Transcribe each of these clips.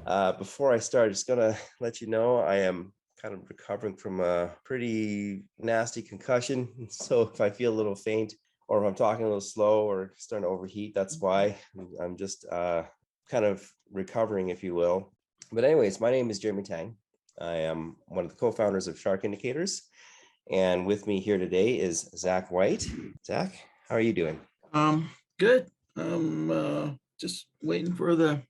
Before I start, just gonna let you know I am kind of recovering from a pretty nasty concussion. So if I feel a little faint or if I'm talking a little slow or starting to overheat, that's why. I'm just kind of recovering, if you will. But anyways, my name is Jeremy Tang. I am one of the co-founders of Shark Indicators. And with me here today is Zach White. Zach, how are you doing? Um, Good. Just waiting for the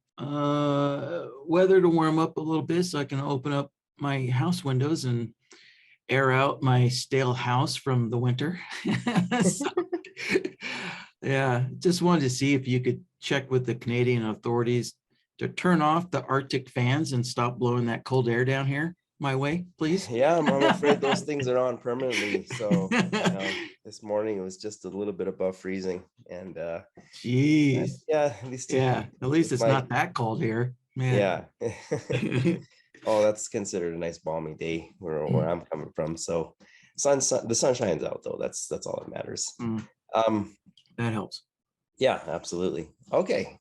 weather to warm up a little bit so I can open up my house windows and air out my stale house from the winter. So, yeah, just wanted to see if you could check with the Canadian authorities to turn off the Arctic fans and stop blowing that cold air down here my way, please. Yeah, I'm afraid those things are on permanently. So, this morning it was just a little bit above freezing, and Jeez. yeah, at least Yeah, at least with it's my not that cold here, man. yeah. Oh, that's considered a nice balmy day where I'm coming from. So, the sun shines out though. That's all that matters. Mm, Um, that helps. yeah, absolutely. Okay,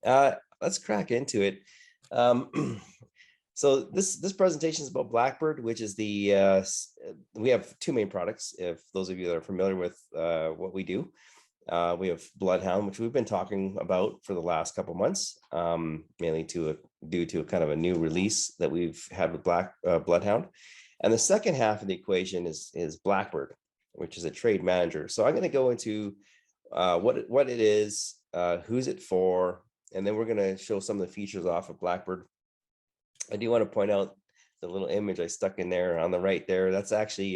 let's crack into it. Um, So this presentation is about BlackBird, which is we have two main products. If those of you that are familiar with what we do, we have Bloodhound, which we've been talking about for the last couple months, mainly due to kind of a new release that we've had with Bloodhound. And the second half of the equation is BlackBird, which is a trade manager. So I'm going to go into what it is, who's it for, and then we're going to show some of the features off of BlackBird. I do want to point out the little image I stuck in there on the right there. That's actually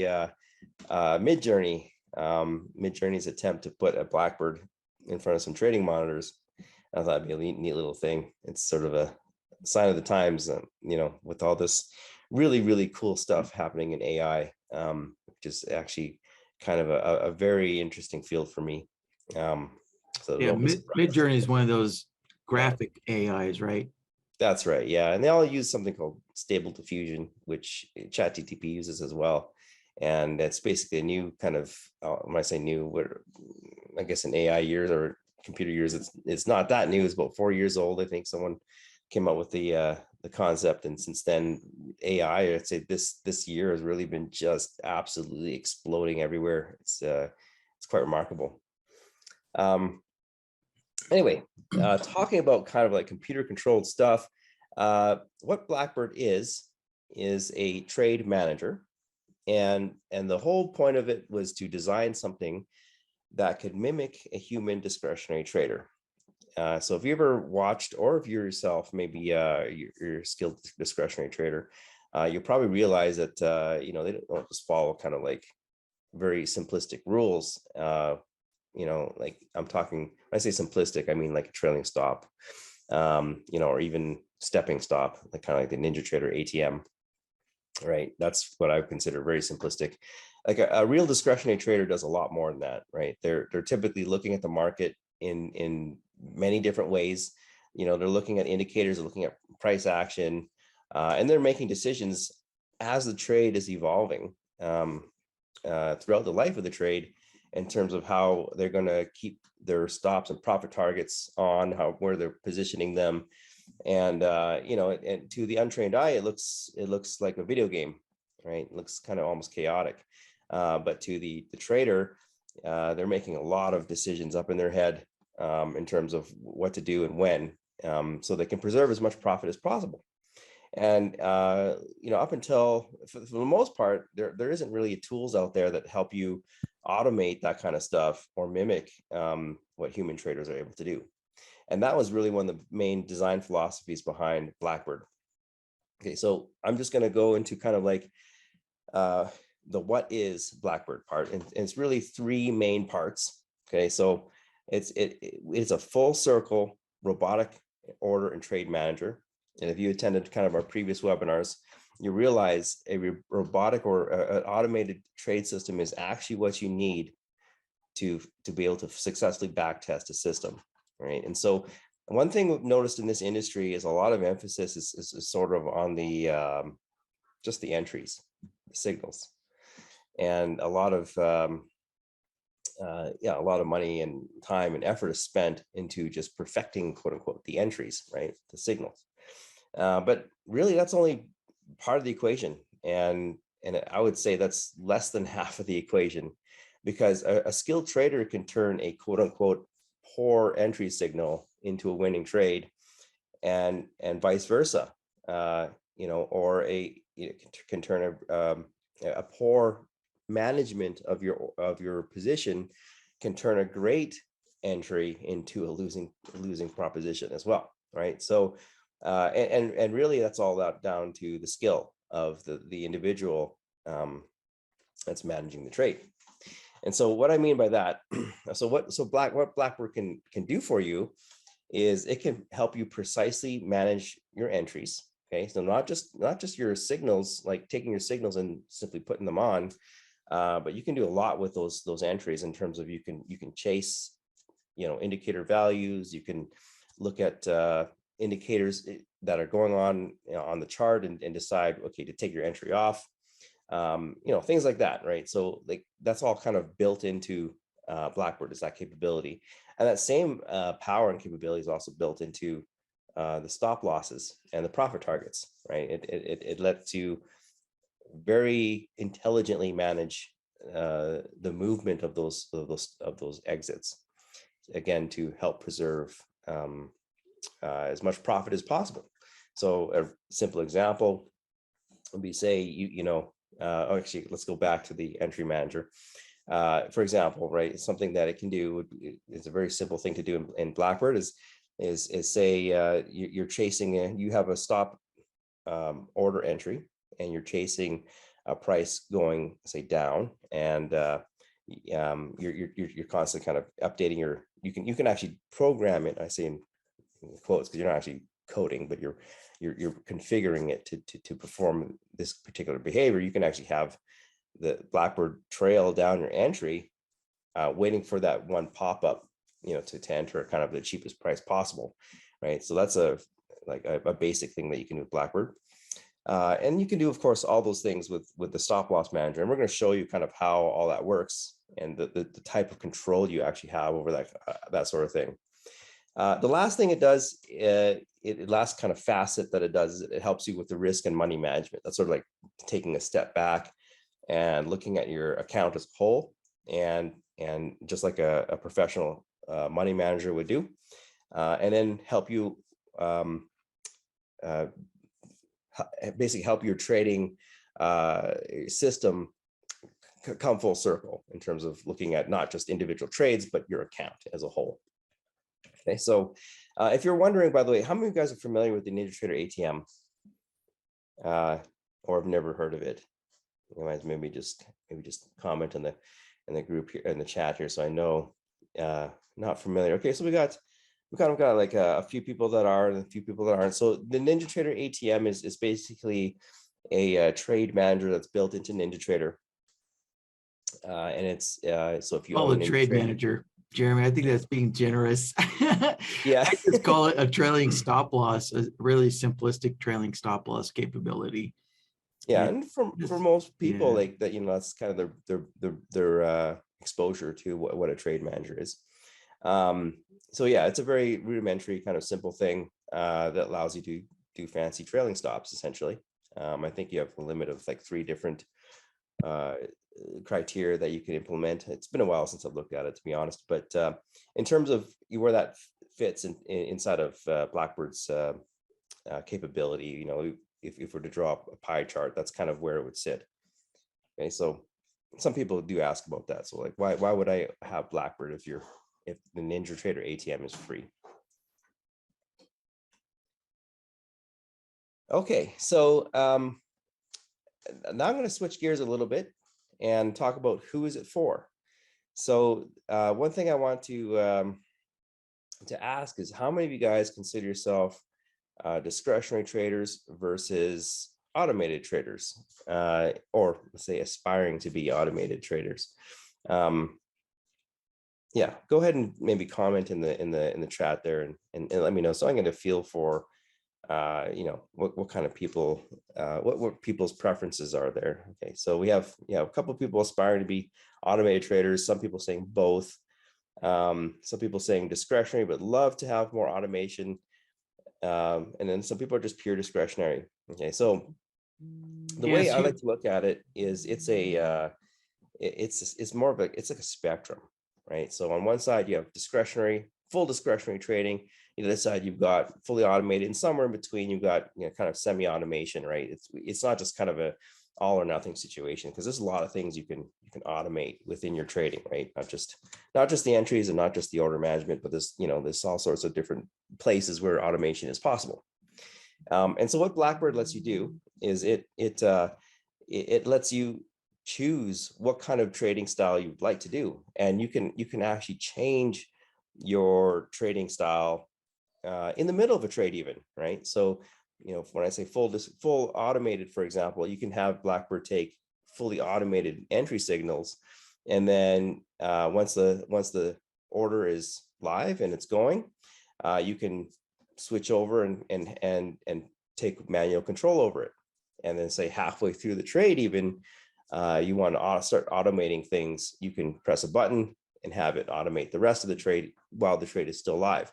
Midjourney. Midjourney's attempt to put a BlackBird in front of some trading monitors. I thought it'd be a neat little thing. It's sort of a sign of the times, with all this really, really cool stuff happening in AI, which is actually kind of a very interesting field for me. So Yeah, don't be surprised. Midjourney is one of those Yeah. graphic AIs, right? That's right. Yeah. And they all use something called stable diffusion, which ChatGTP uses as well. And it's basically a new kind of, when I say new, I guess in AI years or computer years, it's not that new. It's about 4 years old. I think someone came up with the concept. And since then, AI, I'd say this year has really been just absolutely exploding everywhere. It's quite remarkable. Um, Anyway, talking about kind of like computer controlled stuff, what BlackBird is a trade manager, and the whole point of it was to design something that could mimic a human discretionary trader. So if you ever watched, or if you yourself maybe you're a skilled discretionary trader, you'll probably realize that they don't just follow kind of like very simplistic rules. Like I'm talking, when I say simplistic, I mean like a trailing stop, or even stepping stop, like kind of like the Ninja Trader ATM, right? That's what I would consider very simplistic. Like a real discretionary trader does a lot more than that, right? They're typically looking at the market in many different ways. They're looking at indicators, they're looking at price action, and they're making decisions as the trade is evolving throughout the life of the trade, in terms of how they're going to keep their stops and profit targets on where they're positioning them. And and to the untrained eye, it looks like a video game, right? It looks kind of almost chaotic. But to the trader, they're making a lot of decisions up in their head, in terms of what to do and when, so they can preserve as much profit as possible. And up until, for the most part, there isn't really tools out there that help you automate that kind of stuff or mimic what human traders are able to do. And that was really one of the main design philosophies behind BlackBird. Okay, so I'm just going to go into kind of like the what is BlackBird part, and it's really three main parts. Okay, so it's a full circle robotic order and trade manager. And if you attended kind of our previous webinars, you realize a robotic or an automated trade system is actually what you need to be able to successfully backtest a system, right? And so one thing we've noticed in this industry is a lot of emphasis is sort of on the just the entries, the signals, and a lot of a lot of money and time and effort is spent into just perfecting, quote unquote, the entries, right? The signals. But really, that's only part of the equation. And I would say that's less than half of the equation, because a skilled trader can turn a quote unquote poor entry signal into a winning trade, and vice versa. Or can turn a poor management of your position can turn a great entry into a losing proposition as well, right? So and really that's all down to the skill of the individual that's managing the trade. And so what I mean by that, what BlackBird can do for you is it can help you precisely manage your entries. Okay, so not just your signals, like taking your signals and simply putting them on, but you can do a lot with those entries in terms of you can chase, indicator values. You can look at indicators that are going on, on the chart, and decide, okay, to take your entry off, things like that, right? So like that's all kind of built into BlackBird, is that capability. And that same power and capability is also built into the stop losses and the profit targets, right? It lets you very intelligently manage the movement of those exits, again, to help preserve as much profit as possible. So a simple example would be, say actually, let's go back to the entry manager. For example, right, something that it can do is a very simple thing to do in BlackBird is say you're chasing you have a stop order entry, and you're chasing a price going, say, down, and you're constantly kind of updating you can actually program it. I say in quotes because you're not actually coding, but you're configuring it to perform this particular behavior. You can actually have the BlackBird trail down your entry, waiting for that one pop-up, to enter kind of the cheapest price possible, right? So that's a basic thing that you can do with BlackBird. And you can do, of course, all those things with the stop loss manager. And we're going to show you kind of how all that works and the type of control you actually have over that sort of thing. The last thing it does, last kind of facet that it does, is it helps you with the risk and money management. That's sort of like taking a step back and looking at your account as a whole, and just like a professional money manager would do, and then help you basically help your trading system come full circle in terms of looking at not just individual trades, but your account as a whole. Okay, so if you're wondering, by the way, how many of you guys are familiar with the NinjaTrader ATM, or have never heard of it? You guys maybe just comment in the group here, in the chat here, so I know not familiar. Okay, so we kind of got like a few people that are and a few people that aren't. So the NinjaTrader ATM is basically a trade manager that's built into NinjaTrader, and it's so if you Call own it trade manager, Jeremy. I think that's being generous. Yeah, I just call it a trailing stop loss, a really simplistic trailing stop loss capability. Yeah, and for most people, yeah. like that, that's kind of their exposure to what a trade manager is. So yeah, it's a very rudimentary kind of simple thing that allows you to do fancy trailing stops, essentially. I think you have a limit of like 3 different criteria that you can implement. It's been a while since I've looked at it, to be honest, but in terms of where that fits inside of BlackBird's capability, if we're to draw up a pie chart, that's kind of where it would sit. Okay, so some people do ask about that. So like, why would I have BlackBird if the NinjaTrader ATM is free? Okay, so now I'm going to switch gears a little bit and talk about who is it for. So one thing I want to ask is, how many of you guys consider yourself discretionary traders versus automated traders, or let's say aspiring to be automated traders? Yeah, go ahead and maybe comment in the chat there and let me know, so I'm going to feel for what kind of people, what people's preferences are there. Okay, so we have a couple of people aspiring to be automated traders. Some people saying both. Some people saying discretionary but love to have more automation. And then some people are just pure discretionary. Okay, so the way Yes, I like you. to look at it is it's more of a, it's like a spectrum, right? So on one side you have discretionary, full discretionary trading. The other side you've got fully automated, and somewhere in between you've got, kind of semi-automation, right? It's not just kind of a all or nothing situation, because there's a lot of things you can automate within your trading, right? Not just the entries and not just the order management, but there's all sorts of different places where automation is possible. And so what BlackBird lets you do is it lets you choose what kind of trading style you'd like to do, and you can actually change your trading style in the middle of a trade even, right? So when I say full automated, for example, you can have BlackBird take fully automated entry signals, and then once the order is live and it's going, you can switch over and take manual control over it. And then say halfway through the trade, even you want to start automating things, you can press a button and have it automate the rest of the trade while the trade is still live.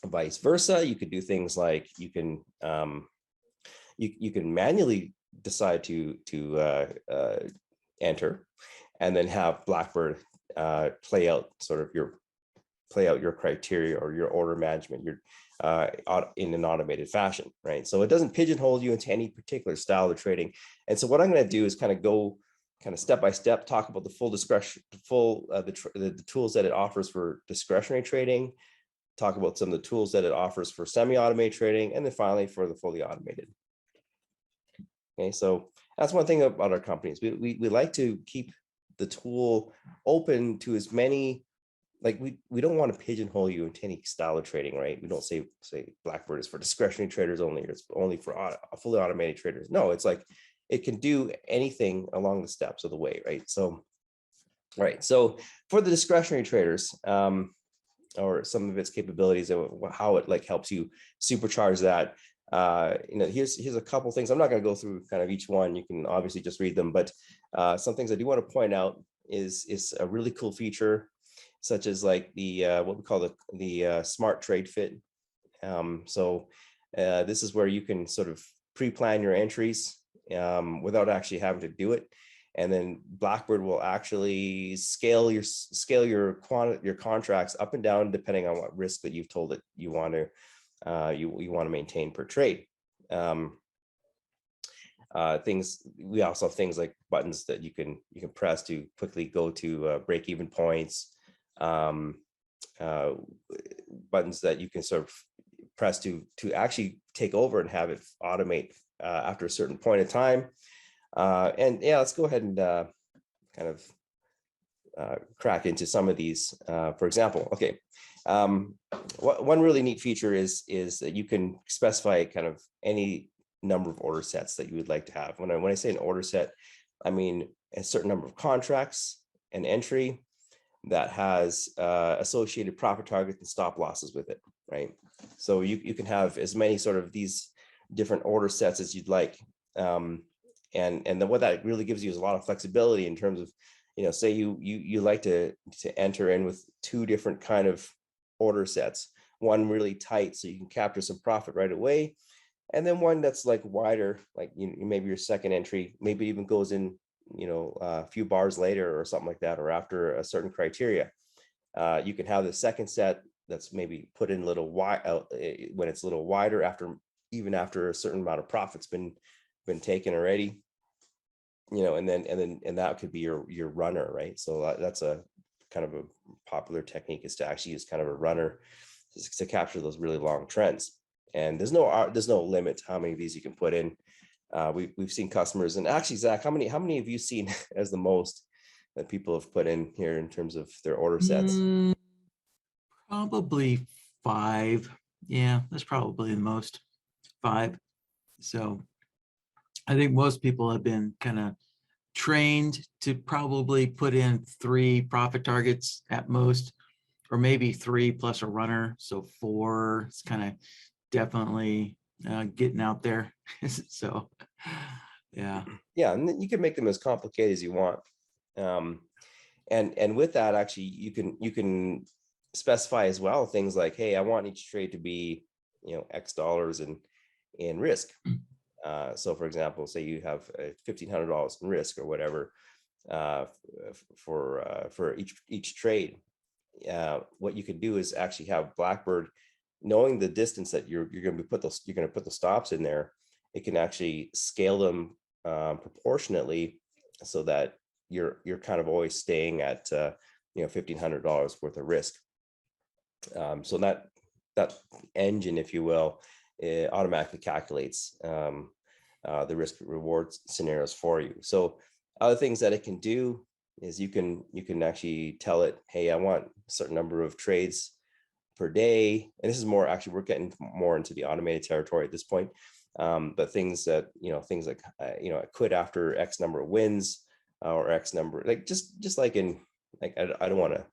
Vice versa, you could do things like you can manually decide to enter, and then have BlackBird play out your criteria or your order management in an automated fashion, right? So it doesn't pigeonhole you into any particular style of trading. And so what I'm going to do is kind of go step by step, talk about the full discretion, the tools that it offers for discretionary trading, talk about some of the tools that it offers for semi-automated trading, and then finally for the fully automated. Okay, so that's one thing about our companies. We like to keep the tool open to as many. Like we don't want to pigeonhole you into any style of trading, right? We don't say BlackBird is for discretionary traders only, or it's only for fully automated traders. No, it's like it can do anything along the steps of the way, right? So for the discretionary traders, or some of its capabilities and how it like helps you supercharge that. Here's a couple things. I'm not going to go through kind of each one. You can obviously just read them, but some things I do want to point out is a really cool feature, such as like the what we call the smart trade fit. This is where you can sort of pre-plan your entries without actually having to do it. And then BlackBird will actually scale your contracts up and down depending on what risk that you've told it you want to maintain per trade. We also have things like buttons that you can press to quickly go to break even points. Buttons that you can sort of press to actually take over and have it automate after a certain point of time. And yeah, let's go ahead and kind of crack into some of these. For example, okay, one really neat feature is that you can specify kind of any number of order sets that you would like to have. When I say an order set, I mean a certain number of contracts, an entry that has associated profit targets and stop losses with it, right? So you can have as many sort of these different order sets as you'd like. And then what that really gives you is a lot of flexibility in terms of, say you like to enter in with two different kind of order sets, one really tight so you can capture some profit right away, and then one that's like wider, like maybe your second entry maybe even goes in a few bars later or something like that, or after a certain criteria. You can have the second set that's maybe put in a little wide when it's a little wider after a certain amount of profit's been taken already, and that could be your runner, right? So that's a kind of a popular technique, is to actually use kind of a runner to capture those really long trends. And there's no limit to how many of these you can put in. We've seen customers, and actually, Zach, how many have you seen as the most that people have put in here in terms of their order sets? Probably 5. Yeah, that's probably the most, 5. So I think most people have been kind of trained to probably put in 3 profit targets at most, or maybe 3 plus a runner. So 4 is kind of definitely getting out there. So yeah. Yeah, and then you can make them as complicated as you want. And with that, actually, you can specify as well things like, hey, I want each trade to be, X dollars in risk. So for example, say you have $1,500 in risk or whatever, for each trade. What you can do is actually have BlackBird, knowing the distance that you're going to put the stops in there. It can actually scale them proportionately, so that you're kind of always staying at $1,500 worth of risk. So that engine, if you will, it automatically calculates the risk reward scenarios for you. So other things that it can do is you can actually tell it, hey, I want a certain number of trades per day. And this is more, actually, we're getting more into the automated territory at this point. But things that, things like, it could, after X number of wins, or X number, like just like in, like, I don't want to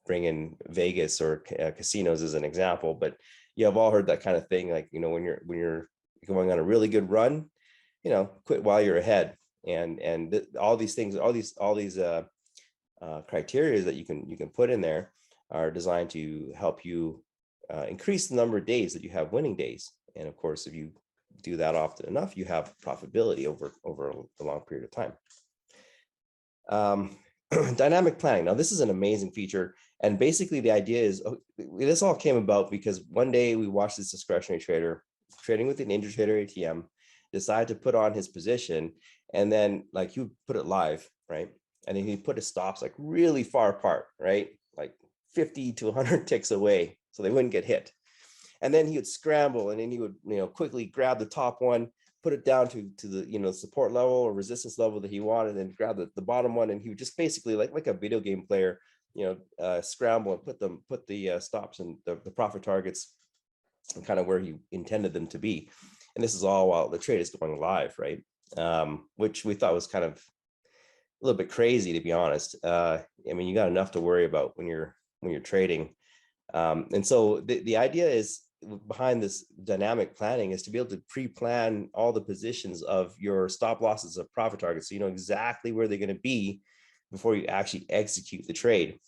bring in Vegas or casinos as an example, but you have all heard that kind of thing. Like, when you're going on a really good run, quit while you're ahead. And all these things, all these criteria that you can put in there are designed to help you increase the number of days that you have winning days. And of course, if you do that often enough, you have profitability over a long period of time. Dynamic planning. Now, this is an amazing feature. And basically the idea is, this all came about because one day we watched this discretionary trader trading with an intratrader ATM decide to put on his position, and then like he would put it live, right? And then he put his stops like really far apart, right? Like 50 to 100 ticks away, so they wouldn't get hit. And then he would scramble, and then he would, quickly grab the top one, put it down to the, support level or resistance level that he wanted, and grab the bottom one. And he would just basically, like a video game player, scramble and put the stops and the profit targets and kind of where he intended them to be. And this is all while the trade is going live, right? Which we thought was kind of a little bit crazy, to be honest. I mean, you got enough to worry about when you're trading. And so the idea is, behind this dynamic planning, is to be able to pre-plan all the positions of your stop losses of profit targets, so you know exactly where they're going to be before you actually execute the trade,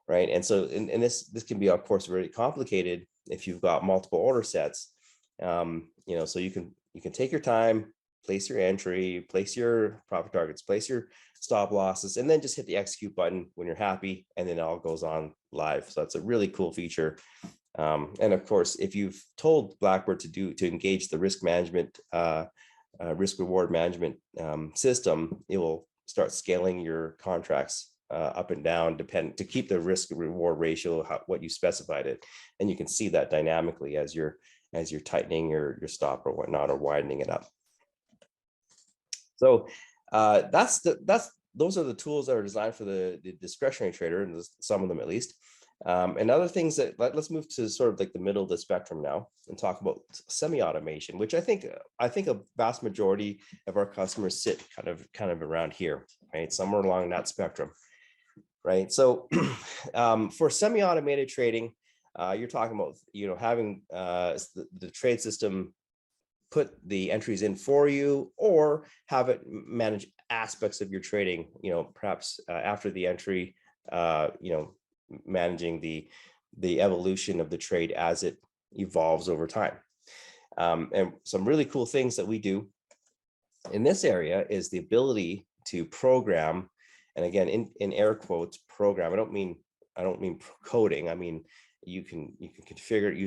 right? And so, and this can be, of course, very complicated if you've got multiple order sets. So you can take your time, place your entry, place your profit targets, place your stop losses, and then just hit the execute button when you're happy, and then it all goes on live. So that's a really cool feature. And of course, if you've told BlackBird to engage the risk management, risk reward management system, it will start scaling your contracts up and down, to keep the risk reward ratio what you specified it. And you can see that dynamically as you're tightening your stop or whatnot, or widening it up. So those are the tools that are designed for the discretionary trader, and some of them at least. And other things that, let's move to sort of like the middle of the spectrum now and talk about semi-automation, which I think a vast majority of our customers sit kind of around here, right? Somewhere along that spectrum, right? So for semi-automated trading, you're talking about, having the trade system put the entries in for you, or have it manage aspects of your trading, perhaps after the entry, managing the evolution of the trade as it evolves over time. And some really cool things that we do in this area is the ability to program, and again, in air quotes, program. I don't mean coding. I mean, you can configure it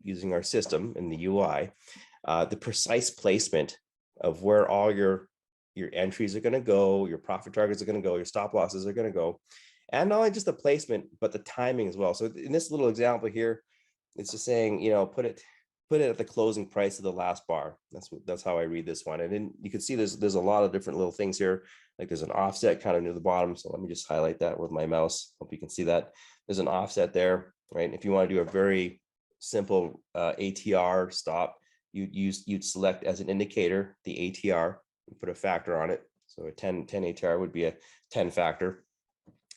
using our system in the UI, the precise placement of where all your entries are going to go, your profit targets are going to go, your stop losses are going to go, and not only just the placement, but the timing as well. So in this little example here, it's just saying, put it at the closing price of the last bar. That's how I read this one. And then you can see there's a lot of different little things here. Like there's an offset kind of near the bottom. So let me just highlight that with my mouse. Hope you can see that. There's an offset there, right? If you want to do a very simple ATR stop, you'd select as an indicator the ATR and put a factor on it. So a 10 ATR would be a 10 factor.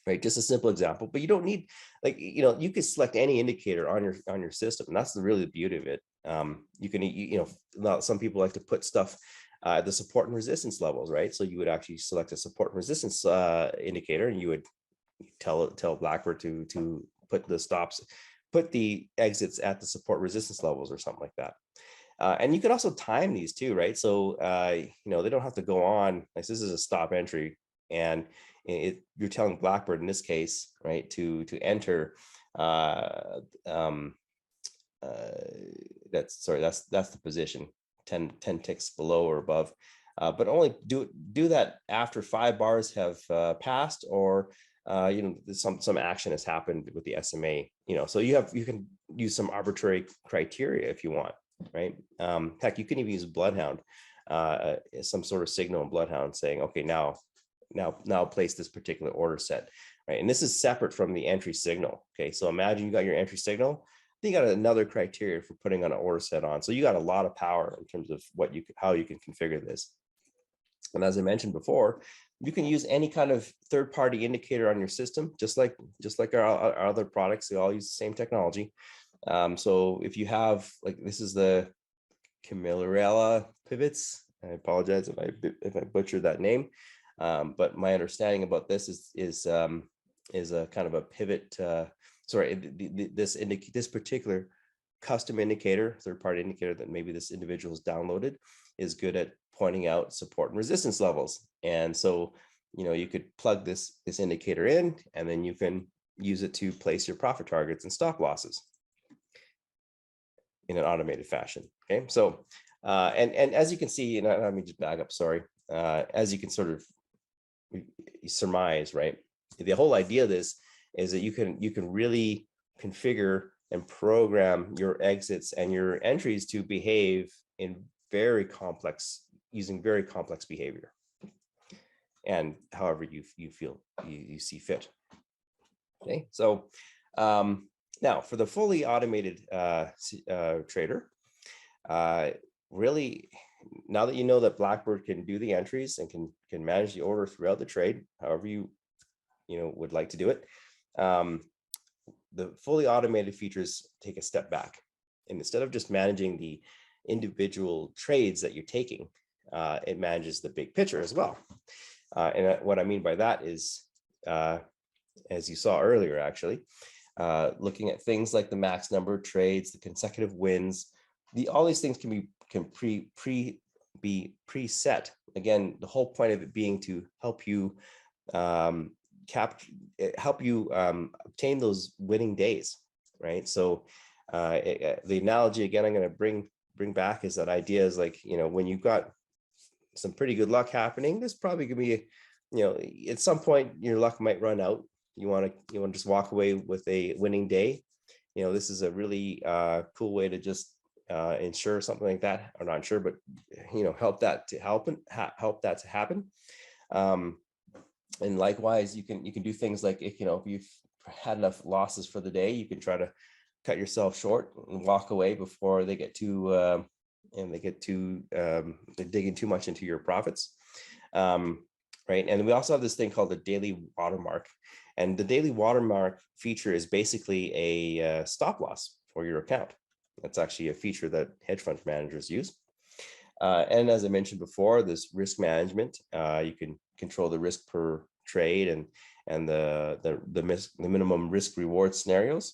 Right, just a simple example, but you don't need, like, you could select any indicator on your system, and that's the really beauty of it. You can, some people like to put stuff at the support and resistance levels, right? So you would actually select a support and resistance indicator, and you would tell BlackBird to put the stops, put the exits at the support resistance levels or something like that. And you can also time these too, right? So, they don't have to go on, like this is a stop entry, and you're telling BlackBird in this case, right, to enter, that's the position 10 ticks below or above, but only do that after 5 bars have passed, or some action has happened with the SMA, so you can use some arbitrary criteria if you want, right? Heck, you can even use Bloodhound, some sort of signal in Bloodhound saying, okay, now place this particular order set, right? And this is separate from the entry signal. Okay, so imagine you got your entry signal, then you got another criteria for putting on an order set on. So you got a lot of power in terms of how you can configure this. And as I mentioned before, you can use any kind of third-party indicator on your system, just like our other products. They all use the same technology. So if you have, like, this is the Camellarella pivots. I apologize if I butchered that name, but my understanding about this is a kind of a pivot. This particular custom indicator, third-party indicator that maybe this individual has downloaded, is good at pointing out support and resistance levels. And so, you could plug this indicator in, and then you can use it to place your profit targets and stop losses in an automated fashion. Okay, so and as you can see, let me just back up. Sorry, as you can sort of surmise, right? The whole idea of this is that you can really configure and program your exits and your entries to behave in using very complex behavior, and however you feel you see fit. Okay, so now for the fully automated trader, really, now that you know that BlackBird can do the entries and can manage the order throughout the trade, however you would like to do it, the fully automated features take a step back, and instead of just managing the individual trades that you're taking, it manages the big picture as well. And what I mean by that is, as you saw earlier, actually, looking at things like the max number of trades, the consecutive wins, all these things can be preset. Again, the whole point of it being to help you obtain those winning days, right? So the analogy again I'm going to bring back is that idea is like, when you've got some pretty good luck happening, there's probably going to be, at some point your luck might run out. You want to just walk away with a winning day. This is a really cool way to just ensure something like that, or not sure, but help that to happen. And likewise, you can do things like, if you've had enough losses for the day, you can try to cut yourself short and walk away before they get too they're digging too much into your profits, right? And we also have this thing called the daily watermark, and the daily watermark feature is basically a stop loss for your account. That's actually a feature that hedge fund managers use. And as I mentioned before, this risk management, you can control the risk per trade and the minimum risk reward scenarios.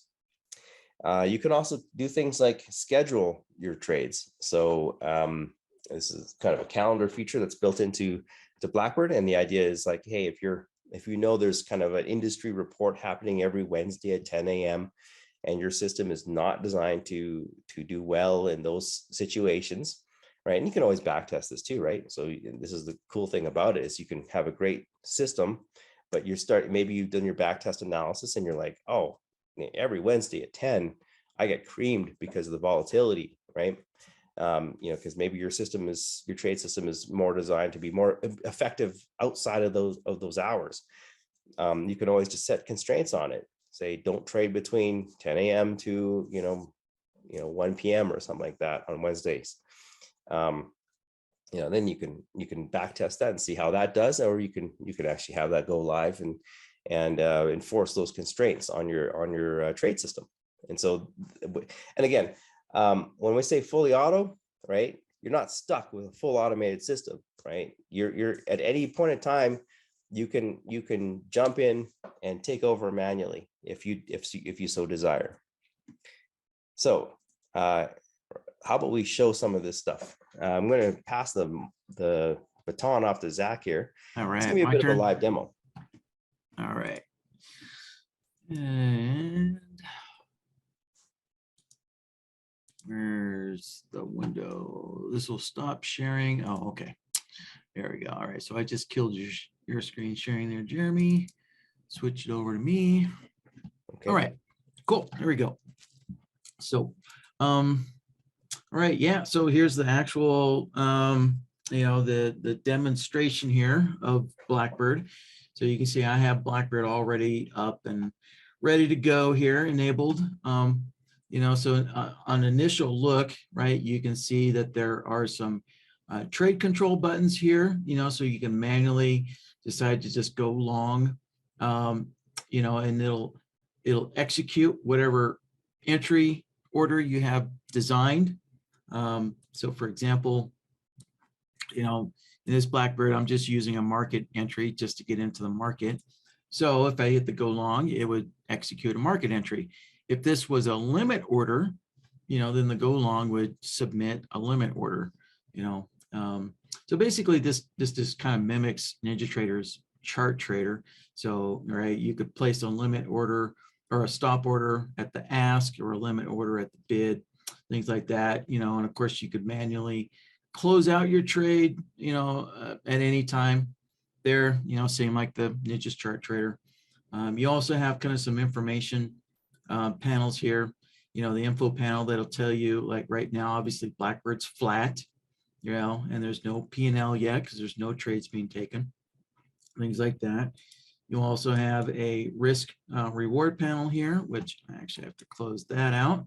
You can also do things like schedule your trades. So this is kind of a calendar feature that's built into BlackBird, and the idea is like, hey, if you know there's kind of an industry report happening every Wednesday at 10 a.m. and your system is not designed to do well in those situations, right? And you can always backtest this too, right? So this is the cool thing about it, is you can have a great system, but maybe you've done your backtest analysis and you're like, oh, every Wednesday at 10, I get creamed because of the volatility, right? Because maybe your trade system is more designed to be more effective outside of those hours. You can always just set constraints on it. Say, don't trade between 10 a.m. to 1 p.m. or something like that on Wednesdays. Then you can backtest that and see how that does, or you can actually have that go live and enforce those constraints on your trade system. And so, and again, when we say fully auto, right, you're not stuck with a full automated system, right? You're at any point in time, you can jump in and take over manually if you so desire. So how about we show some of this stuff? I'm going to pass the baton off to Zach here. All right, it's going to be a bit of a live demo. All right. And where's the window? This will stop sharing. Oh, okay. There we go. All right. So I just killed your screen sharing there, Jeremy. Switch it over to me. Okay. All right. Cool. There we go. So, all right. Yeah. So here's the actual, the demonstration here of BlackBird. So you can see I have BlackBird already up and ready to go here, enabled. So on initial look, right, you can see that there are some trade control buttons here, so you can manually decide to just go long, and it'll execute whatever entry order you have designed. So for example, in this BlackBird, I'm just using a market entry just to get into the market. So if I hit the go long, it would execute a market entry. If this was a limit order, then the go long would submit a limit order, So basically this just kind of mimics NinjaTrader's chart trader. So, right, you could place a limit order or a stop order at the ask or a limit order at the bid, things like that, and of course you could manually close out your trade, at any time there, same like the Ninja's chart trader. You also have kind of some information panels here, the info panel that'll tell you, like right now, obviously BlackBird's flat, and there's no P&L yet because there's no trades being taken, things like that. You also have a risk reward panel here, which I actually have to close that out.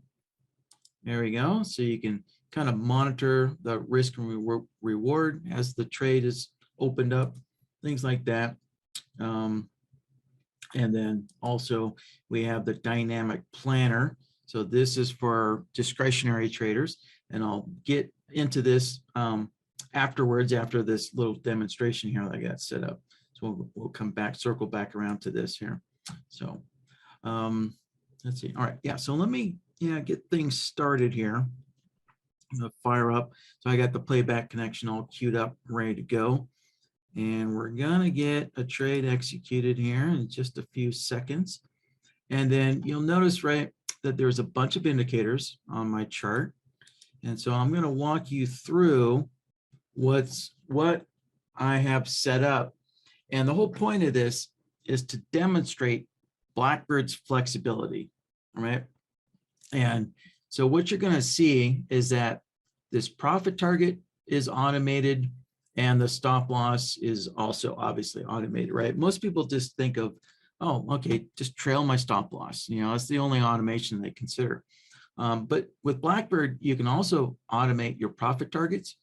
There we go. So you can kind of monitor the risk and reward as the trade is opened up, things like that. And then also we have the dynamic planner. So this is for discretionary traders, and I'll get into this afterwards, after this little demonstration here that I got set up. So we'll come back, circle back around to this here. So let's see. All right. Yeah. So let me get things started here. I'm going to fire up. So I got the playback connection all queued up, ready to go. And we're going to get a trade executed here in just a few seconds. And then you'll notice, right, that there's a bunch of indicators on my chart. And so I'm going to walk you through what I have set up. And the whole point of this is to demonstrate BlackBird's flexibility, right? And so what you're going to see is that this profit target is automated and the stop loss is also obviously automated, right? Most people just think of, oh, okay, just trail my stop loss. That's the only automation they consider. But with BlackBird, you can also automate your profit targets.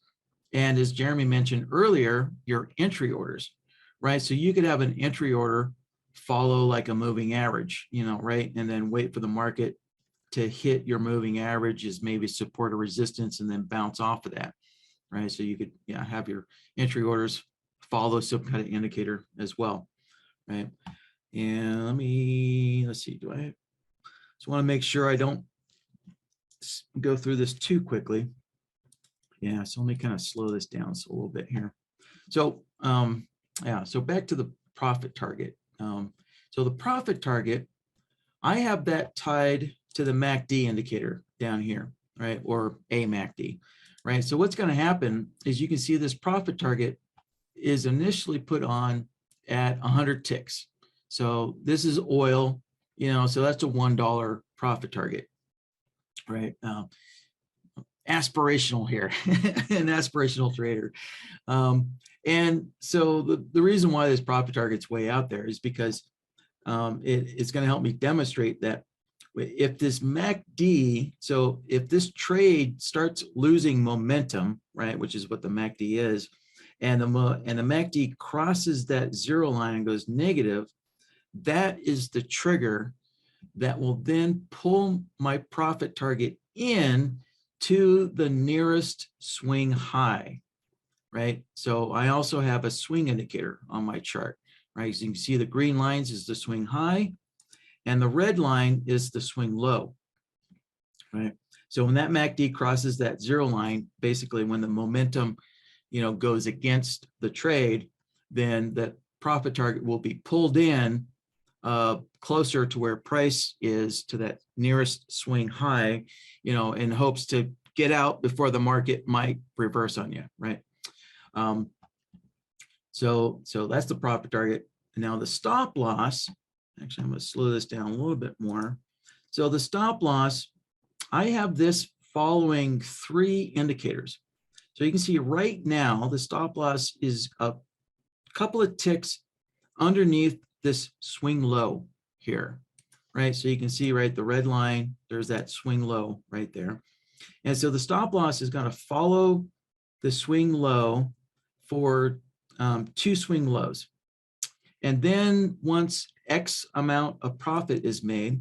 And as Jeremy mentioned earlier, your entry orders, right? So you could have an entry order follow like a moving average, right? And then wait for the market to hit your moving average as maybe support or resistance and then bounce off of that, right? So you could have your entry orders follow some kind of indicator as well, right? And let's see, do I just want to make sure I don't go through this too quickly. Yeah, so let me kind of slow this down a little bit here. So so back to the profit target. So the profit target, I have that tied to the MACD indicator down here, right? Or a MACD, right? So what's going to happen is you can see this profit target is initially put on at 100 ticks. So this is oil, so that's a $1 profit target, right? Aspirational here, an aspirational trader. And so the reason why this profit target's way out there is because it's going to help me demonstrate that if this MACD, so if this trade starts losing momentum, right, which is what the MACD is, and the MACD crosses that zero line and goes negative, that is the trigger that will then pull my profit target in to the nearest swing high, right? So I also have a swing indicator on my chart, right? So you can see the green lines is the swing high, and the red line is the swing low, right? So when that MACD crosses that zero line, basically when the momentum, goes against the trade, then that profit target will be pulled in closer to where price is, to that nearest swing high, in hopes to get out before the market might reverse on you, right? So that's the profit target. Now the stop loss, actually I'm going to slow this down a little bit more. So the stop loss, I have this following 3 indicators. So you can see right now the stop loss is a couple of ticks underneath this swing low here, right? So you can see, right, the red line, there's that swing low right there. And so the stop loss is going to follow the swing low for 2 swing lows. And then once X amount of profit is made,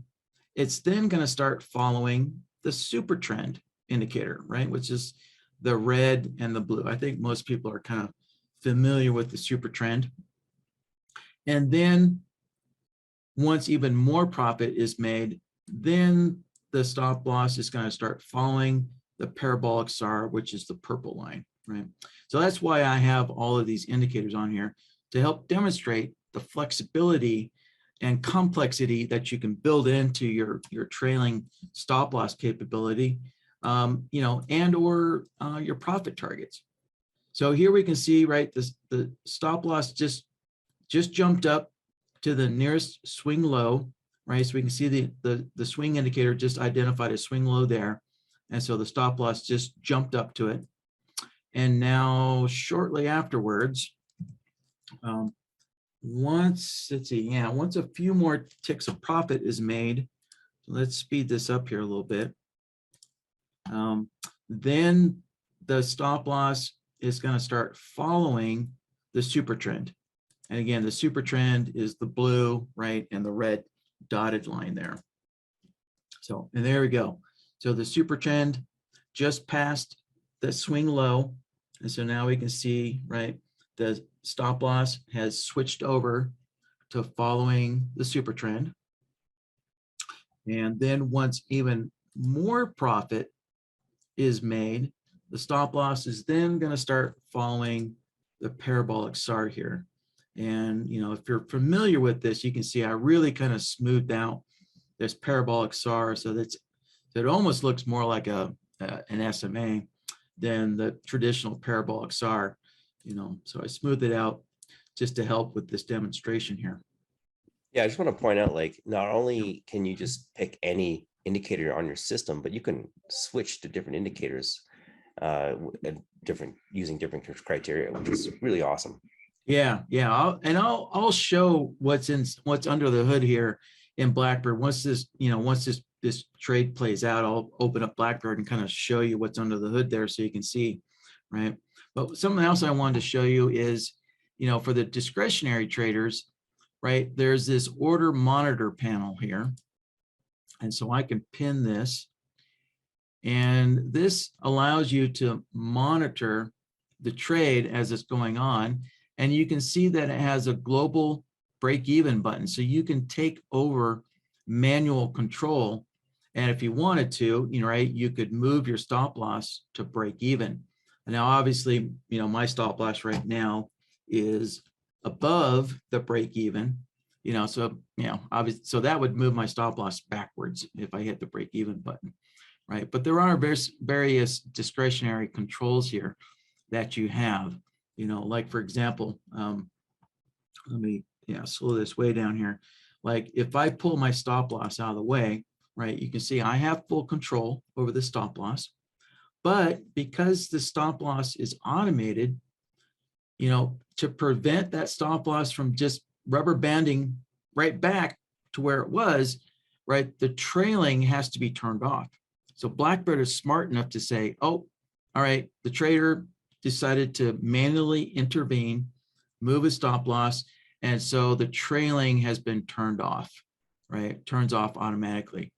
it's then going to start following the super trend indicator, right? Which is the red and the blue. I think most people are kind of familiar with the super trend. And then once even more profit is made, then the stop loss is going to start following the parabolic SAR, which is the purple line, right? So that's why I have all of these indicators on here, to help demonstrate the flexibility and complexity that you can build into your trailing stop loss capability, and or your profit targets. So here we can see, right, the stop loss just jumped up to the nearest swing low, right? So we can see the swing indicator just identified a swing low there. And so the stop loss just jumped up to it. And now shortly afterwards, once a few more ticks of profit is made, let's speed this up here a little bit. Then the stop loss is going to start following the super trend. And again, the super trend is the blue, right, and the red dotted line there. So, and there we go. So the super trend just passed the swing low. And so now we can see, right, the stop loss has switched over to following the super trend. And then once even more profit is made, the stop loss is then going to start following the parabolic SAR here. And, if you're familiar with this, you can see I really kind of smoothed out this parabolic SAR so that it almost looks more like an SMA than the traditional parabolic SAR, so I smoothed it out just to help with this demonstration here. Yeah, I just want to point out, like, not only can you just pick any indicator on your system, but you can switch to different indicators using different criteria, which is really awesome. Yeah, I'll show what's under the hood here in BlackBird. Once this trade plays out, I'll open up BlackBird and kind of show you what's under the hood there so you can see, right? But something else I wanted to show you is, for the discretionary traders, right, there's this order monitor panel here. And so I can pin this, and this allows you to monitor the trade as it's going on. And you can see that it has a global break-even button. So you can take over manual control. And if you wanted to, right, you could move your stop loss to break even. And now, obviously, my stop loss right now is above the break even, so, obviously, so that would move my stop loss backwards if I hit the break even button, right? But there are various discretionary controls here that you have, like, for example, let me slow this way down here. Like, if I pull my stop loss out of the way, right, you can see I have full control over the stop loss. But because the stop loss is automated, to prevent that stop loss from just rubber banding right back to where it was, right, the trailing has to be turned off. So BlackBird is smart enough to say, oh, all right, the trader decided to manually intervene, move a stop loss, and so the trailing has been turned off, right? It turns off automatically.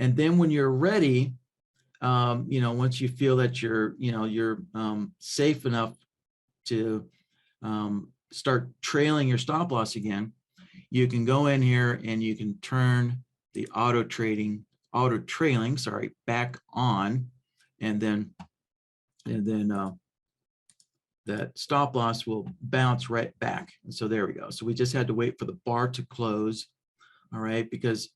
And then when you're ready, once you feel that you're safe enough to start trailing your stop loss again, you can go in here and you can turn the auto trailing, sorry, back on, and then that stop loss will bounce right back. And so there we go. So we just had to wait for the bar to close, all right, because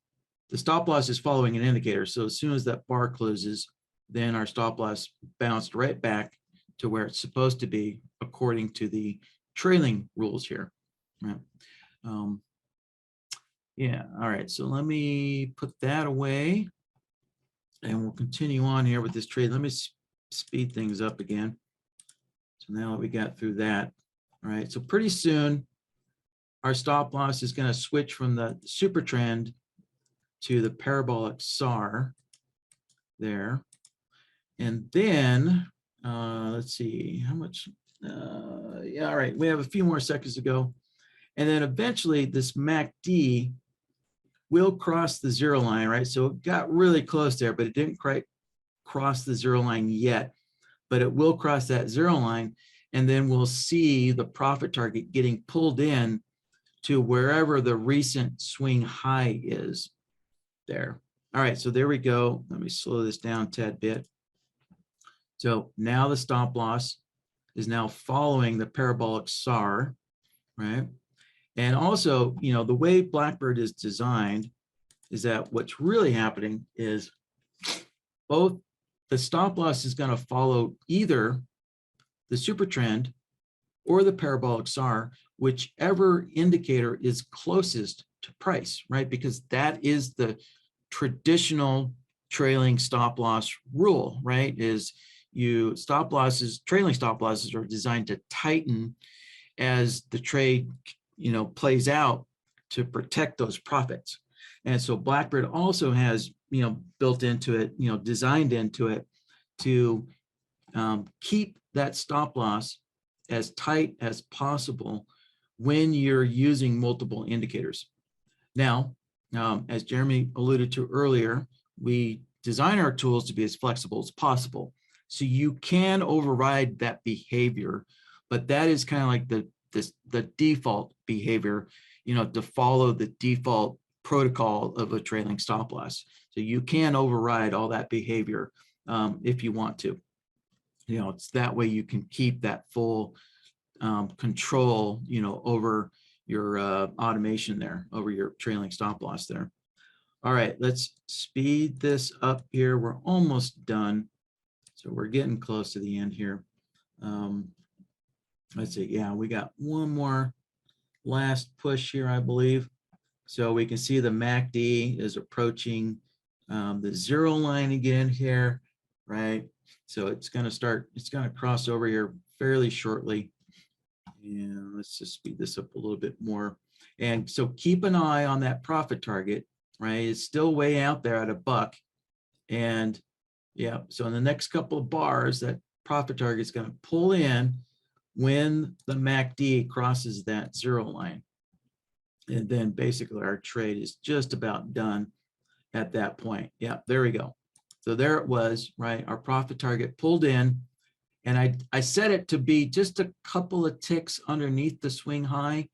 the stop loss is following an indicator. So as soon as that bar closes, then our stop loss bounced right back to where it's supposed to be according to the trailing rules here. Right. Yeah, all right, so let me put that away and we'll continue on here with this trade. Let me speed things up again. So now that we got through that, all right, so pretty soon our stop loss is going to switch from the super trend to the parabolic SAR there. And then let's see how much. Yeah, all right, we have a few more seconds to go. And then eventually this MACD will cross the zero line, right? So it got really close there, but it didn't quite cross the zero line yet, but it will cross that zero line. And then we'll see the profit target getting pulled in to wherever the recent swing high is there. All right, so there we go. Let me slow this down a tad bit. So now the stop loss is now following the parabolic SAR, right? And also, you know, the way BlackBird is designed is that what's really happening is both the stop loss is going to follow either the super trend or the parabolic SAR, whichever indicator is closest to price, right? Because that is the traditional trailing stop loss rule, right? Is you stop losses, trailing stop losses are designed to tighten as the trade, you know, plays out to protect those profits. And so BlackBird also has, you know, built into it, you know, designed into it to keep that stop loss as tight as possible when you're using multiple indicators. Now, as Jeremy alluded to earlier, we design our tools to be as flexible as possible. So you can override that behavior, but that is kind of like the default behavior, you know, to follow the default protocol of a trailing stop loss. So you can override all that behavior if you want to. You know, it's that way you can keep that full control, you know, over your automation there, over your trailing stop loss there. All right, let's speed this up here. We're almost done. So we're getting close to the end here. Let's see, yeah, we got one more last push here, I believe. So we can see the MACD is approaching the zero line again here, right? So it's going to start, it's going to cross over here fairly shortly. And let's just speed this up a little bit more. And so keep an eye on that profit target, right? It's still way out there at $1. And yeah, so in the next couple of bars, that profit target is going to pull in when the MACD crosses that zero line. And then basically our trade is just about done at that point. Yeah, there we go. So there it was, right? Our profit target pulled in. And I set it to be just a couple of ticks underneath the swing high.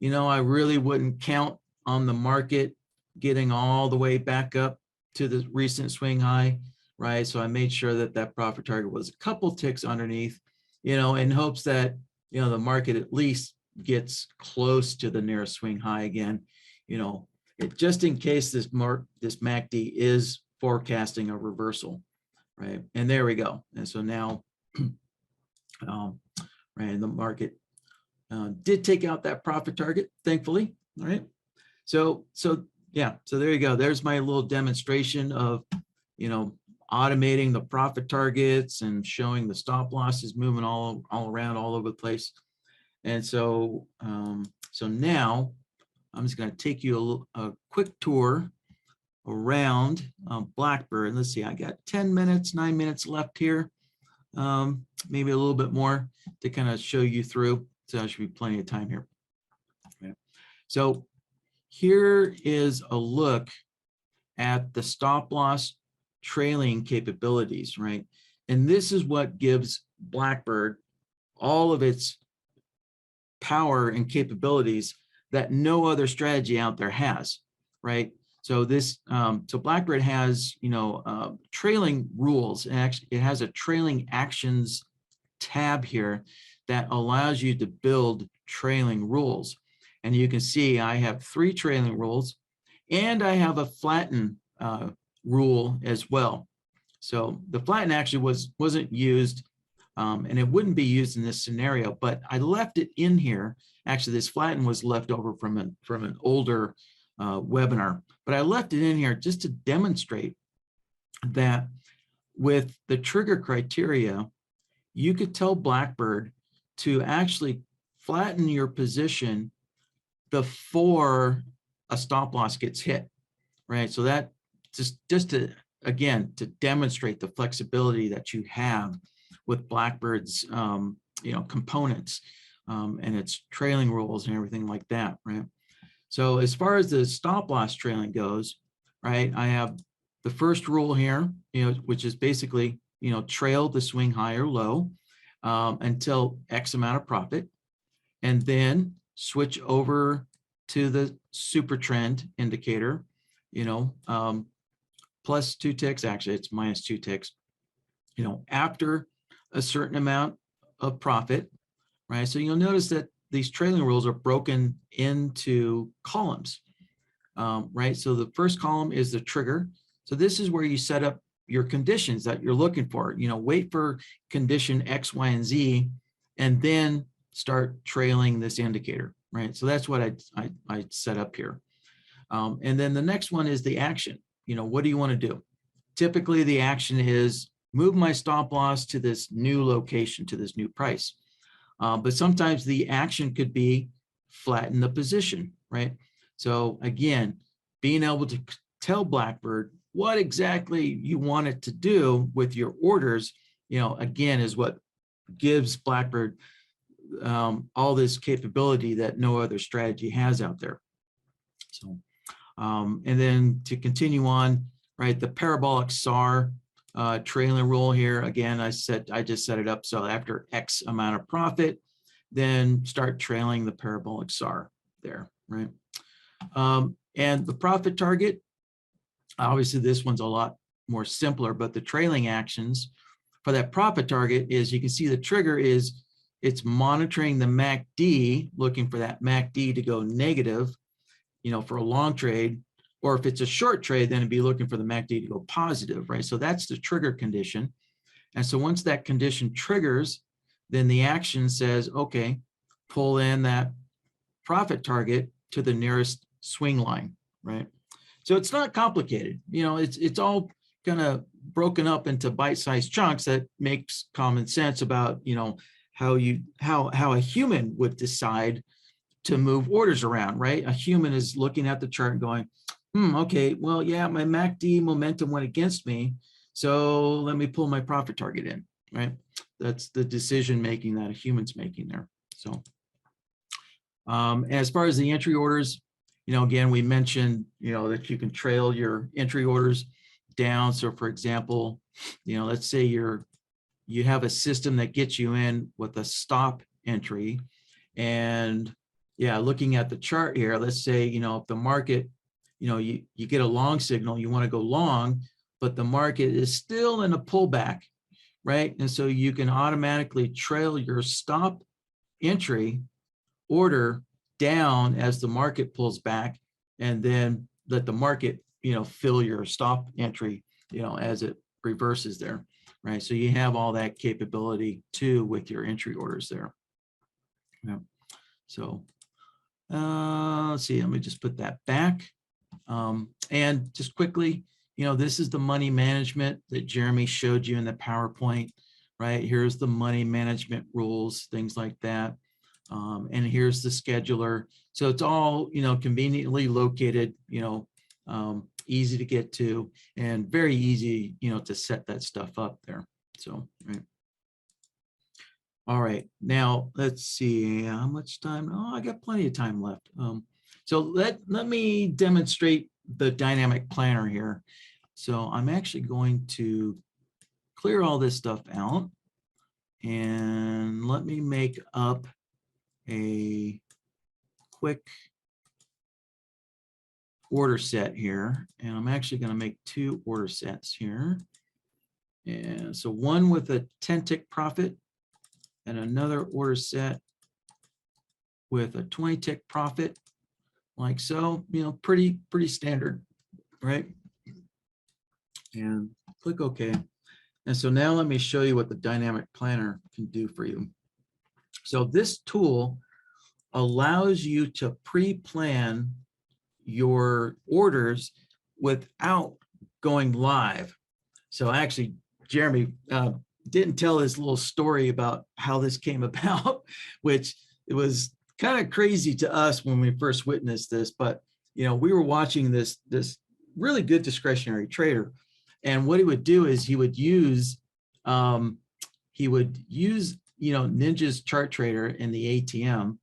You know, I really wouldn't count on the market getting all the way back up to the recent swing high, right? So I made sure that that profit target was a couple ticks underneath, you know, in hopes that, you know, the market at least gets close to the nearest swing high again, you know, just in case this MACD is forecasting a reversal, right? And there we go. And so now, right, the market did take out that profit target, thankfully. All right. So yeah, so there you go. There's my little demonstration of, you know, automating the profit targets and showing the stop losses moving all around all over the place. And so, so now I'm just going to take you a quick tour around BlackBird. Let's see, I got 10 minutes, 9 minutes left here. Maybe a little bit more to kind of show you through. So there should be plenty of time here. Okay. So here is a look at the stop loss trailing capabilities, right? And this is what gives BlackBird all of its power and capabilities that no other strategy out there has, right? So so BlackBird has, trailing rules, and actually it has a trailing actions tab here that allows you to build trailing rules. And you can see I have 3 trailing rules, and I have a flatten rule as well. So the flatten actually wasn't used, and it wouldn't be used in this scenario, but I left it in here. Actually, this flatten was left over from an older webinar, but I left it in here just to demonstrate that with the trigger criteria, you could tell BlackBird to actually flatten your position before a stop loss gets hit, right? So that just to, again, to demonstrate the flexibility that you have with BlackBird's components and its trailing rules and everything like that, right? So as far as the stop loss trailing goes, right, I have the first rule here, which is basically, trail the swing high or low until X amount of profit, and then switch over to the super trend indicator, plus 2 ticks, actually it's minus 2 ticks, after a certain amount of profit, right? So you'll notice that these trailing rules are broken into columns, right? So the first column is the trigger. So this is where you set up your conditions that you're looking for, wait for condition X, Y, and Z, and then start trailing this indicator, right? So that's what I set up here. And then the next one is the action. What do you want to do? Typically the action is move my stop loss to this new location, to this new price. But sometimes the action could be flatten the position, right? So again, being able to tell BlackBird what exactly you want it to do with your orders, again, is what gives BlackBird all this capability that no other strategy has out there. So, and then to continue on, right, the parabolic SAR trailing rule here, again, I just set it up so after X amount of profit, then start trailing the parabolic SAR there, right? And the profit target, obviously this one's a lot more simpler, but the trailing actions for that profit target is, you can see the trigger is, it's monitoring the MACD, looking for that MACD to go negative, for a long trade, or if it's a short trade, then it'd be looking for the MACD to go positive, right? So that's the trigger condition. And so once that condition triggers, then the action says, okay, pull in that profit target to the nearest swing line, right? So it's not complicated. It's all kind of broken up into bite-sized chunks that makes common sense about, how a human would decide to move orders around, right? A human is looking at the chart and going, okay, well, yeah, my MACD momentum went against me, so let me pull my profit target in, right? That's the decision making that a human's making there. So as far as the entry orders, again, we mentioned, that you can trail your entry orders down. So for example, let's say you have a system that gets you in with a stop entry, and yeah, looking at the chart here, let's say, if the market, you get a long signal, you want to go long, but the market is still in a pullback, right? And so you can automatically trail your stop entry order down as the market pulls back, and then let the market, fill your stop entry, as it reverses there, right? So you have all that capability too with your entry orders there. Yeah. So let's see, let me just put that back. And just quickly, this is the money management that Jeremy showed you in the PowerPoint, right? Here's the money management rules, things like that. And here's the scheduler. So it's all, conveniently located, easy to get to, and very easy, to set that stuff up there. So, right. All right, now let's see how much time. Oh, I got plenty of time left. So let me demonstrate the dynamic planner here. So I'm actually going to clear all this stuff out, and let me make up a quick order set here, and I'm actually going to make 2 order sets here. And so one with a 10 tick profit and another order set with a 20 tick profit, like so, you know, pretty standard, right? And click OK. And so now let me show you what the dynamic planner can do for you. So this tool allows you to pre-plan your orders without going live. So actually, Jeremy didn't tell this little story about how this came about, which it was kind of crazy to us when we first witnessed this. But you know, we were watching this really good discretionary trader, and what he would do is he would use you know, Ninja's chart trader in the ATM,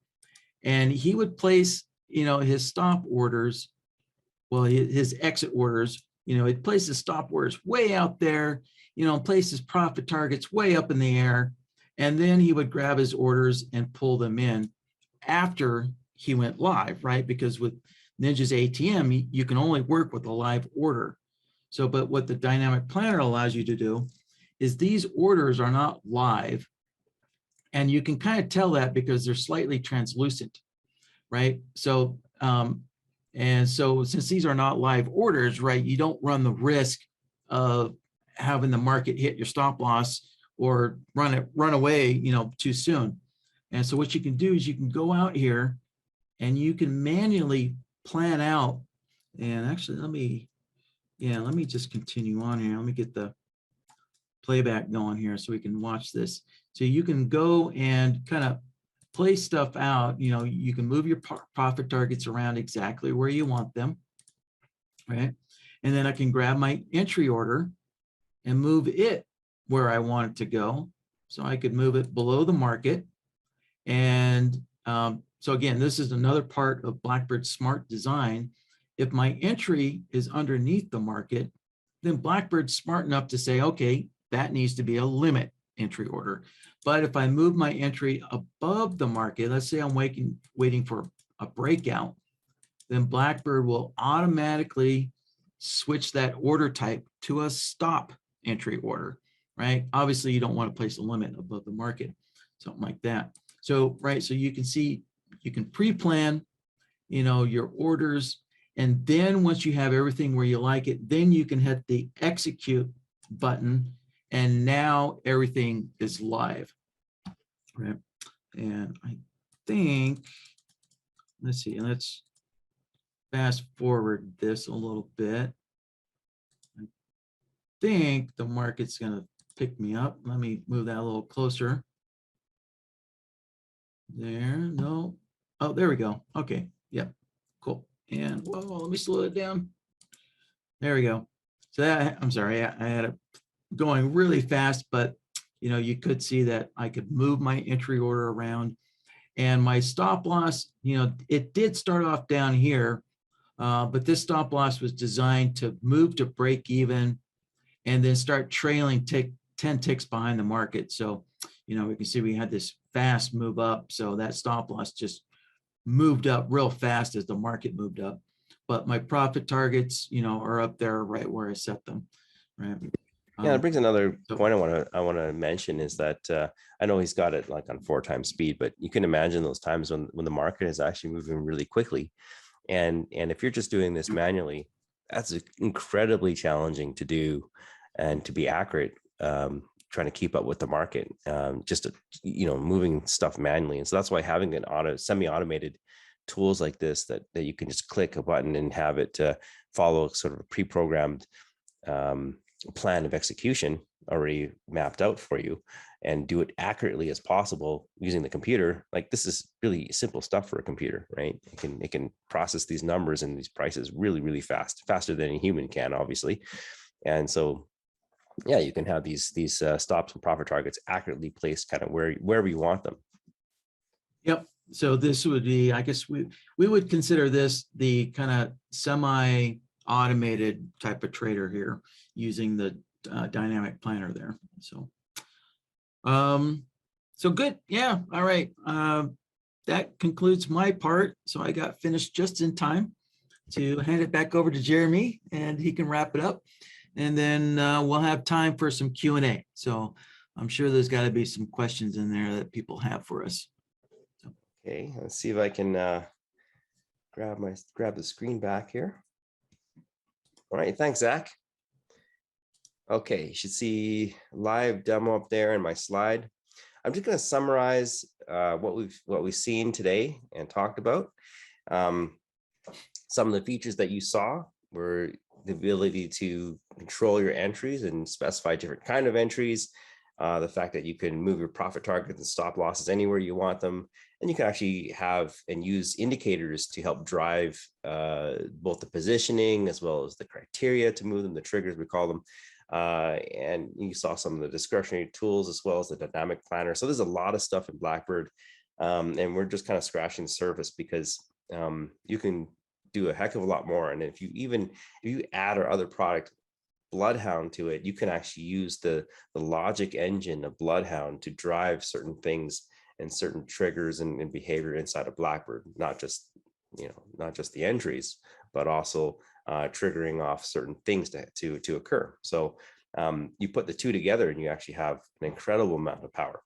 and he would place, you know, his stop orders, well, his exit orders, you know, he'd place his stop orders way out there, you know, place his profit targets way up in the air, and then he would grab his orders and pull them in after he went live, right? Because with Ninja's ATM, you can only work with a live order. So, but what the dynamic planner allows you to do is these orders are not live. And you can kind of tell that because they're slightly translucent, right? So, and so since these are not live orders, right, you don't run the risk of having the market hit your stop loss or run away, you know, too soon. And so what you can do is you can go out here and you can manually plan out. And actually, let me just continue on here. Let me get the playback going here so we can watch this. So you can go and kind of play stuff out. You know, you can move your profit targets around exactly where you want them, right? And then I can grab my entry order and move it where I want it to go. So I could move it below the market. And so again, this is another part of BlackBird's smart design. If my entry is underneath the market, then BlackBird's smart enough to say, okay, that needs to be a limit entry order. But if I move my entry above the market, let's say I'm waiting for a breakout, then BlackBird will automatically switch that order type to a stop entry order, right? Obviously, you don't want to place a limit above the market, something like that. So, right, so you can see, you can pre-plan, you know, your orders, and then once you have everything where you like it, then you can hit the execute button, and now everything is live, right? And I think, let's see, let's fast forward this a little bit. I think the market's going to pick me up. Let me move that a little closer. There, no. Oh, there we go. Okay, yep, cool. And whoa, let me slow it down. There we go. So that, I'm sorry, I had it going really fast, but you know, you could see that I could move my entry order around, and my stop loss, you know, it did start off down here, but this stop loss was designed to move to break even and then start trailing 10 ticks behind the market. So, you know, we can see we had this fast move up. So that stop loss just moved up real fast as the market moved up. But my profit targets, you know, are up there right where I set them, right? Yeah, it brings another point I want to mention is that I know he's got it like on 4 times speed, but you can imagine those times when the market is actually moving really quickly, and if you're just doing this manually, that's incredibly challenging to do and to be accurate, trying to keep up with the market, just you know, moving stuff manually. And so that's why having an semi-automated tools like this that you can just click a button and have it follow sort of a pre-programmed plan of execution already mapped out for you and do it accurately as possible using the computer. Like, this is really simple stuff for a computer, right? It can process these numbers and these prices really, really fast, faster than a human can, obviously. And so, yeah, you can have these stops and profit targets accurately placed kind of wherever you want them. Yep. So this would be, I guess we would consider this the kind of semi-automated type of trader here using the dynamic planner there. So, so good. Yeah. All right. that concludes my part. So I got finished just in time to hand it back over to Jeremy, and he can wrap it up. And then we'll have time for some Q&A. So I'm sure there's got to be some questions in there that people have for us. Okay, let's see if I can grab the screen back here. All right, thanks, Zach. Okay, you should see live demo up there in my slide. I'm just going to summarize what we've seen today and talked about. Some of the features that you saw were the ability to control your entries and specify different kind of entries. The fact that you can move your profit targets and stop losses anywhere you want them. And you can actually have and use indicators to help drive both the positioning as well as the criteria to move them, the triggers we call them. And you saw some of the discretionary tools as well as the dynamic planner. So there's a lot of stuff in BlackBird, and we're just kind of scratching the surface because you can do a heck of a lot more. And if you add our other product, Bloodhound, to it, you can actually use the logic engine of Bloodhound to drive certain things and certain triggers and behavior inside of BlackBird, not just the entries, but also triggering off certain things to occur. So you put the two together and you actually have an incredible amount of power.